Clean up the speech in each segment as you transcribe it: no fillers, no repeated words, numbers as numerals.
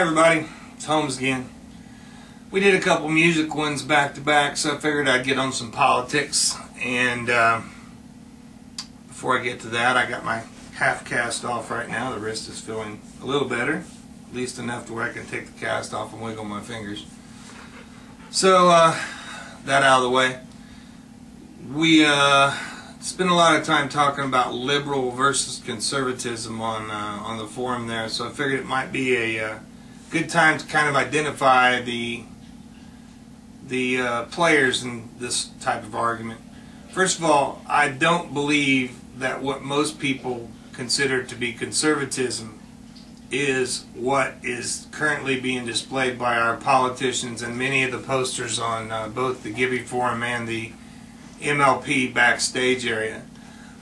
Everybody, it's Holmes again. We did a couple music ones back to back, so I figured I'd get on some politics. And before I get to that, I got my half cast off right now. The wrist is feeling a little better, at least enough to where I can take the cast off and wiggle my fingers. So that out of the way, we spent a lot of time talking about liberal versus conservatism on the forum there, so I figured it might be a good time to kind of identify the players in this type of argument. First of all, I don't believe that what most people consider to be conservatism is what is currently being displayed by our politicians and many of the posters on both the Gibby Forum and the MLP backstage area.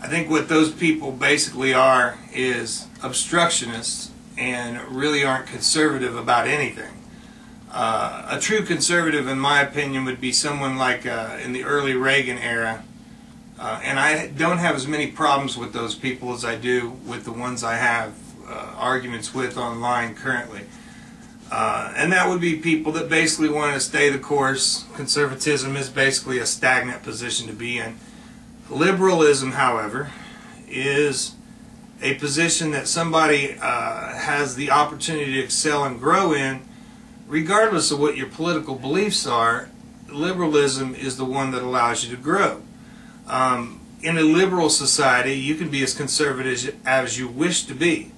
I think what those people basically are is obstructionists and really aren't conservative about anything. A true conservative, in my opinion, would be someone like in the early Reagan era, and I don't have as many problems with those people as I do with the ones I have arguments with online currently. And that would be people that basically want to stay the course. Conservatism is basically a stagnant position to be in. Liberalism, however, is a position that somebody has the opportunity to excel and grow in, regardless of what your political beliefs are. Liberalism is the one that allows you to grow. In a liberal society, you can be as conservative as you wish to be.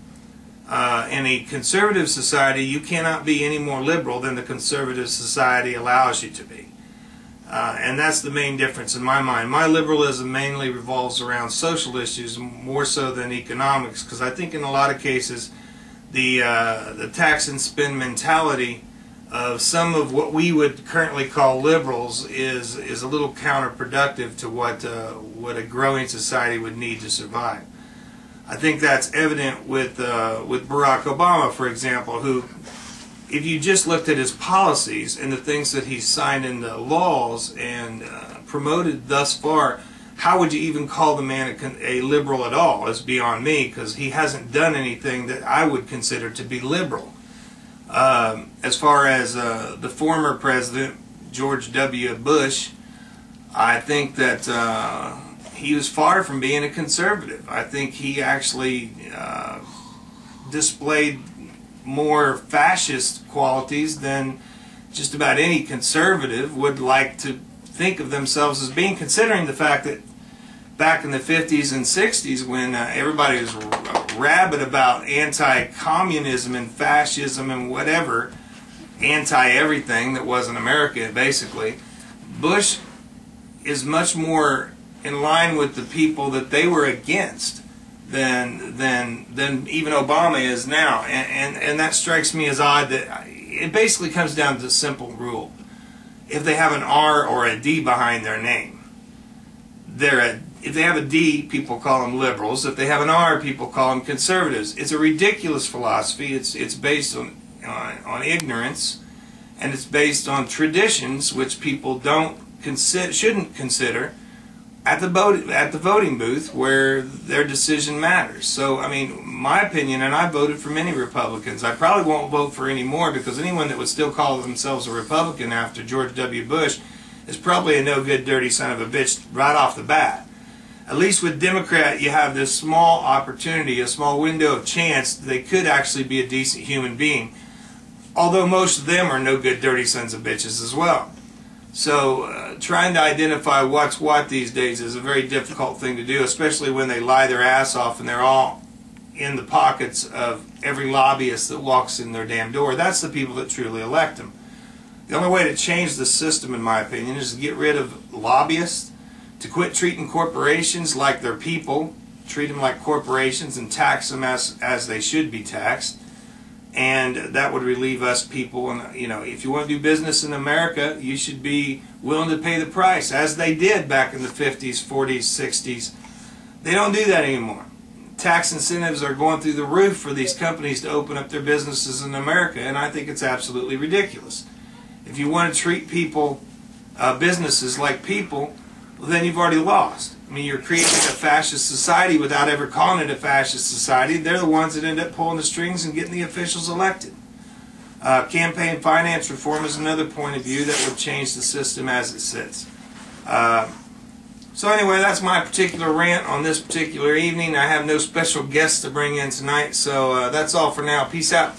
In a conservative society, you cannot be any more liberal than the conservative society allows you to be. And that's the main difference in my mind. My liberalism mainly revolves around social issues more so than economics, because I think in a lot of cases the tax and spend mentality of some of what we would currently call liberals is a little counterproductive to what a growing society would need to survive. I think that's evident with Barack Obama, for example, who, if you just looked at his policies and the things that he's signed into laws and promoted thus far, how would you even call the man a liberal at all? It's beyond me, because he hasn't done anything that I would consider to be liberal. As far as the former president, George W. Bush, I think that he was far from being a conservative. I think he actually displayed more fascist qualities than just about any conservative would like to think of themselves as being, considering the fact that back in the 50s and 60s, when everybody was rabid about anti-communism and fascism and whatever, anti-everything that wasn't America, basically, Bush is much more in line with the people that they were against than even Obama is now, and that strikes me as odd. That it basically comes down to a simple rule: if they have an R or a D behind their name, if they have a D, people call them liberals. If they have an R, people call them conservatives. It's a ridiculous philosophy. It's based on ignorance, and it's based on traditions which people shouldn't consider at the voting booth where their decision matters. So, I mean, my opinion, and I voted for many Republicans. I probably won't vote for any more, because anyone that would still call themselves a Republican after George W. Bush is probably a no-good, dirty son of a bitch right off the bat. At least with Democrat, you have this small opportunity, a small window of chance that they could actually be a decent human being, although most of them are no-good, dirty sons of bitches as well. So trying to identify what's what these days is a very difficult thing to do, especially when they lie their ass off and they're all in the pockets of every lobbyist that walks in their damn door. That's the people that truly elect them. The only way to change the system, in my opinion, is to get rid of lobbyists, to quit treating corporations like they're people, treat them like corporations and tax them as they should be taxed. And that would relieve us people. And you know, if you want to do business in America, you should be willing to pay the price, as they did back in the 50s, 40s, 60s. They don't do that anymore. Tax incentives are going through the roof for these companies to open up their businesses in America, and I think it's absolutely ridiculous. If you want to treat people, businesses like people, well, then you've already lost. I mean, you're creating a fascist society without ever calling it a fascist society. They're the ones that end up pulling the strings and getting the officials elected. Campaign finance reform is another point of view that would change the system as it sits. So anyway, that's my particular rant on this particular evening. I have no special guests to bring in tonight, so that's all for now. Peace out.